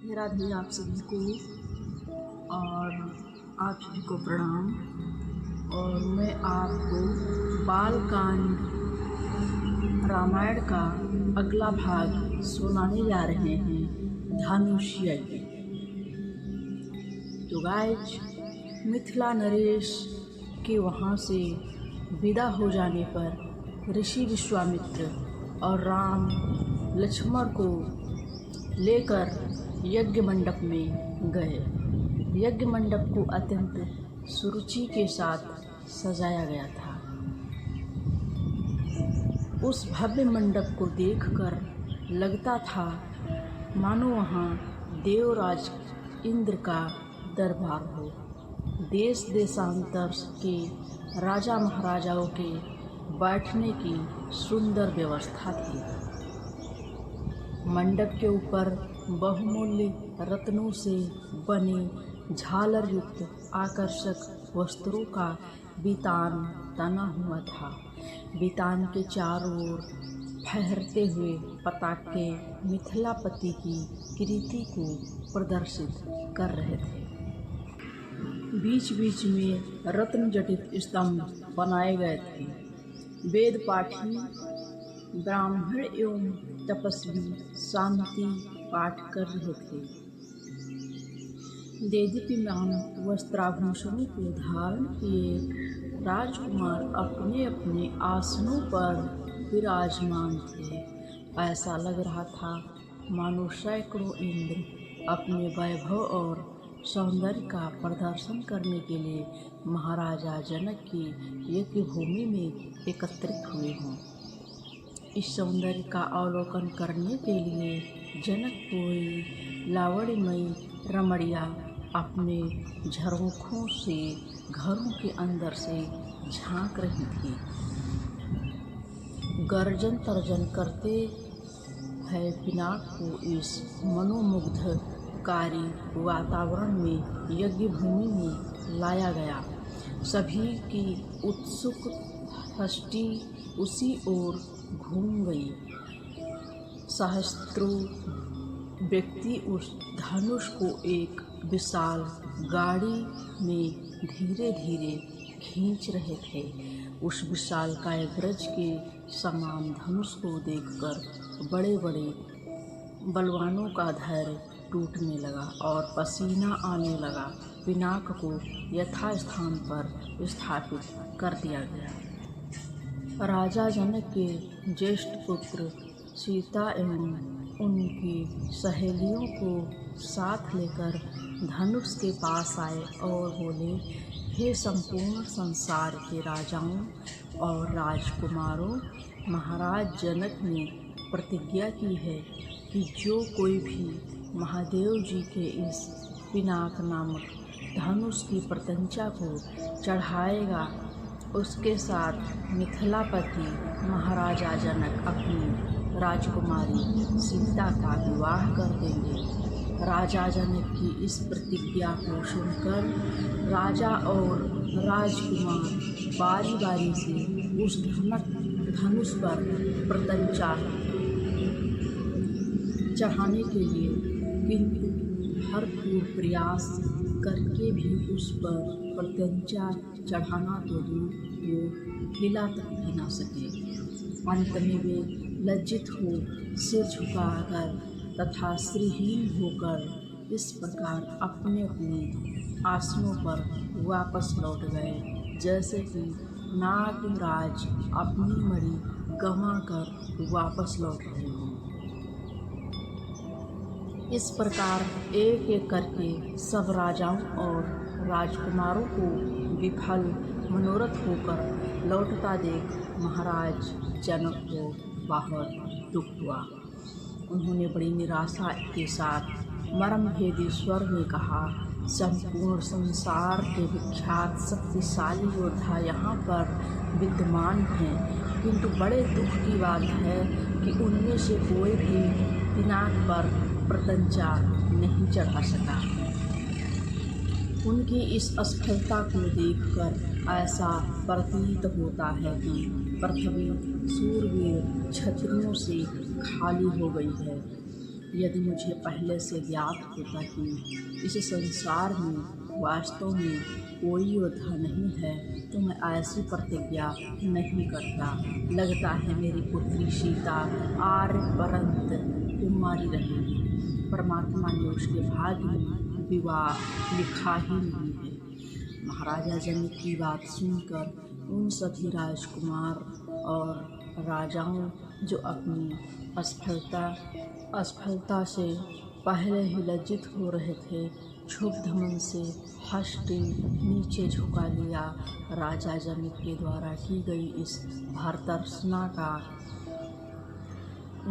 राधे आप सभी को और आप सभी को प्रणाम। और मैं आपको बालकांड रामायण का अगला भाग सुनाने जा रहे हैं, धनुष यज्ञ। तो गाइज, मिथिला नरेश के वहाँ से विदा हो जाने पर ऋषि विश्वामित्र और राम लक्ष्मण को लेकर यज्ञ मंडप में गए। यज्ञ मंडप को अत्यंत सुरुचि के साथ सजाया गया था। उस भव्य मंडप को देखकर लगता था मानो वहाँ देवराज इंद्र का दरबार हो। देश देशांतर के राजा महाराजाओं के बैठने की सुंदर व्यवस्था थी। मंडप के ऊपर बहुमूल्य रत्नों से बने झालर युक्त आकर्षक वस्त्रों का बितान तना हुआ था। बितान के चारों ओर फहरते हुए पताके मिथिलापति की कीर्ति को प्रदर्शित कर रहे थे। बीच बीच में रत्न जटित स्तंभ बनाए गए थे। वेद पाठी ब्राह्मण एवं तपस्वी शांति पाठ कर रहे थे। देदीप्यमान वस्त्राभूषणों को धारण किए राजकुमार अपने अपने आसनों पर विराजमान थे। ऐसा लग रहा था मानो सैकड़ों इंद्र अपने वैभव और सौंदर्य का प्रदर्शन करने के लिए महाराजा जनक की यज्ञ भूमि में एकत्रित हुए हों। इस सौंदर्य का अवलोकन करने के लिए जनकपुरी लावण्यमयी रमणियाँ अपने झरोखों से घरों के अंदर से झांक रही थी। गर्जन तर्जन करते है पिनाक को इस मनोमुग्धकारी वातावरण में यज्ञ भूमि में लाया गया। सभी की उत्सुक दृष्टि उसी ओर घूम गई। सहस्त्रों व्यक्ति उस धनुष को एक विशाल गाड़ी में धीरे धीरे खींच रहे थे। उस विशाल काय ब्रज के समान धनुष को देखकर बड़े बड़े बलवानों का धैर्य टूटने लगा और पसीना आने लगा। पिनाक को यथास्थान पर स्थापित कर दिया गया। राजा जनक के ज्येष्ठ पुत्र सीता एवं उनकी सहेलियों को साथ लेकर धनुष के पास आए और बोले, हे संपूर्ण संसार के राजाओं और राजकुमारों, महाराज जनक ने प्रतिज्ञा की है कि जो कोई भी महादेव जी के इस पिनाक नामक धनुष की प्रत्यंचा को चढ़ाएगा, उसके साथ मिथिलापति महाराजा जनक अपनी राजकुमारी सीता का विवाह कर देंगे। राजा जनक की इस प्रतिज्ञा को सुनकर राजा और राजकुमार बारी बारी से उस धनुष पर प्रत्यंचा चढ़ाने के लिए किंतु भरपूर प्रयास करके भी उस पर प्रत्यंचा चढ़ाना तो दूर वो हिला तक भी ना सके। अंत में वे लज्जित हो सिर झुकाकर तथा श्रीहीन होकर इस प्रकार अपने अपने आसनों पर वापस लौट गए, जैसे कि नागराज अपनी मणि गंवा कर वापस लौट रहे हों। इस प्रकार एक एक करके सब राजाओं और राजकुमारों को विफल मनोरथ होकर लौटता देख महाराज जनक को बहुत दुख हुआ। उन्होंने बड़ी निराशा के साथ मर्मभेदी स्वर में कहा, संपूर्ण संसार के विख्यात शक्तिशाली योद्धा यहाँ पर विद्यमान हैं, किंतु बड़े दुख की बात है कि उनमें से कोई भी पिनाक पर प्रत्यंचा नहीं चढ़ा सका। उनकी इस असफलता को देखकर ऐसा प्रतीत होता है कि पृथ्वी सूरवीर क्षत्रियों से खाली हो गई है। यदि मुझे पहले से ज्ञात होता कि इस संसार में वास्तव में कोई योद्धा नहीं है तो मैं ऐसी प्रतिज्ञा नहीं करता। लगता है मेरी पुत्री सीता आर्यपरंत कुमारी रहेगी। परमात्मा ने उसके भाग्य में विवाह लिखा ही नहीं है। महाराजा जनक की बात सुनकर उन सभी राजकुमार और राजाओं जो अपनी असफलता से पहले ही लज्जित हो रहे थे, क्षुब्ध मन से हष्टि नीचे झुका लिया। राजा जनक के द्वारा की गई इस भर्त्सना का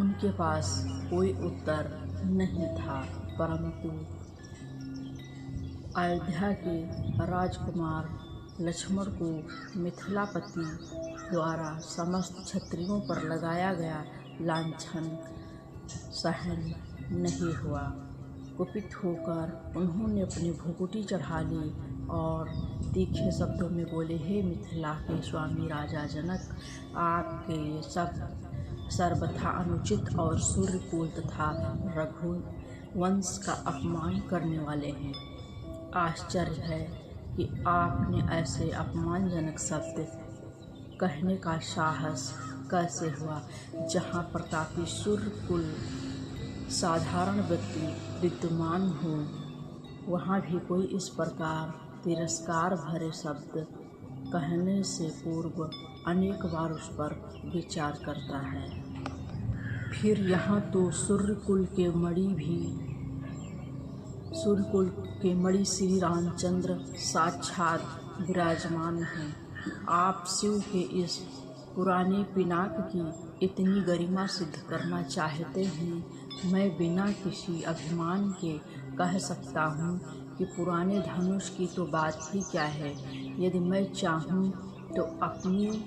उनके पास कोई उत्तर नहीं था, परंतु अयोध्या के राजकुमार लक्ष्मण को मिथिलापति द्वारा समस्त क्षत्रियों पर लगाया गया लांछन सहन नहीं हुआ। कुपित होकर उन्होंने अपनी भुकुटी चढ़ा ली और तीखे शब्दों में बोले, हे मिथिला के स्वामी राजा जनक, आपके ये सब सर्वथा अनुचित और सूर्यकुल तथा रघुवंश का अपमान करने वाले हैं। आश्चर्य है कि आपने ऐसे अपमानजनक शब्द कहने का साहस कैसे हुआ। जहाँ प्रतापी सूर्यकुल साधारण व्यक्ति विद्यमान हो, वहाँ भी कोई इस प्रकार तिरस्कार भरे शब्द कहने से पूर्व अनेक बार उस पर विचार करता है। फिर यहाँ तो सूर्यकुल के मणि श्री रामचंद्र साक्षात विराजमान हैं। आप शिव के इस पुराने पिनाक की इतनी गरिमा सिद्ध करना चाहते हैं। मैं बिना किसी अभिमान के कह सकता हूँ कि पुराने धनुष की तो बात ही क्या है। यदि मैं चाहूँ तो अपनी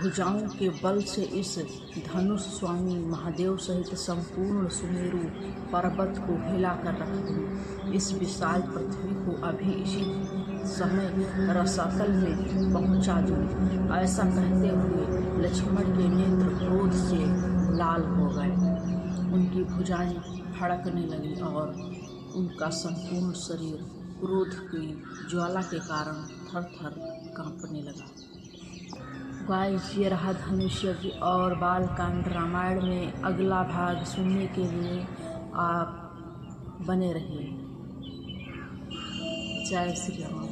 भुजाओं के बल से इस धनुष स्वामी महादेव सहित संपूर्ण सुमेरु पर्वत को हिला कर रख दूँ। इस विशाल पृथ्वी को अभी इसी समय रसातल में पहुँचा दूँ। ऐसा कहते हुए लक्ष्मण के नेत्र क्रोध से लाल हो गए। उनकी भुजाएं फड़कने लगी और उनका संपूर्ण शरीर क्रोध की ज्वाला के कारण थर-थर कांपने लगा। गाइस, ये रहा धनुष यज्ञ और बालकांड रामायण में अगला भाग सुनने के लिए आप बने रहिए। जय श्री राम।